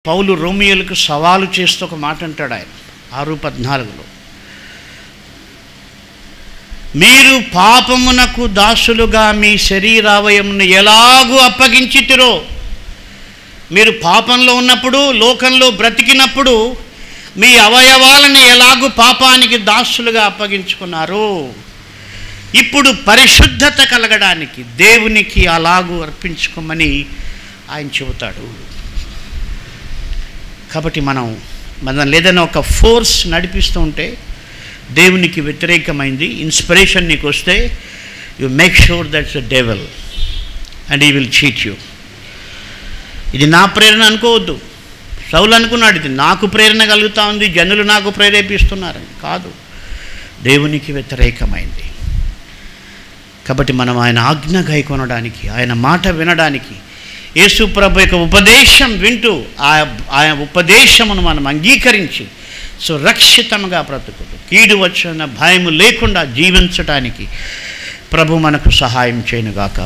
పౌలు రోమియోలకు సవాలు చేస్తూ ఒక మాట అంటాడు ఆయన 6:14. మీరు పాపమునకు దాసులుగా మీ శరీరావయమును ఎలాగూ అప్పగించితిరో, మీరు పాపంలో ఉన్నప్పుడు, లోకంలో బ్రతికినప్పుడు మీ అవయవాలను ఎలాగూ పాపానికి దాసులుగా అప్పగించుకున్నారు, ఇప్పుడు పరిశుద్ధత కలగడానికి దేవునికి అలాగూ అర్పించుకోమని ఆయన చెబుతాడు. కాబట్టి మనం ఏదైనా ఒక ఫోర్స్ నడిపిస్తూ ఉంటే, దేవునికి వ్యతిరేకమైంది ఇన్స్పిరేషన్ నీకు వస్తే, you make sure that's a devil and he will cheat you. ఇది నా ప్రేరణ అనుకోవద్దు. సౌలు అనుకున్నాడు ఇది నాకు ప్రేరణ కలుగుతూ ఉంది, జనులు నాకు ప్రేరేపిస్తున్నారని. కాదు, దేవునికి వ్యతిరేకమైంది. కాబట్టి మనం ఆయన ఆజ్ఞ గైకొనడానికి, ఆయన మాట వినడానికి, యేసు ప్రభు యొక్క ఉపదేశం వింటూ ఆయన ఉపదేశమును మనం అంగీకరించి సురక్షితంగా బ్రతుకుతూ కీడు వచ్చిన భయము లేకుండా జీవించటానికి ప్రభు మనకు సహాయం చేయనుగాక.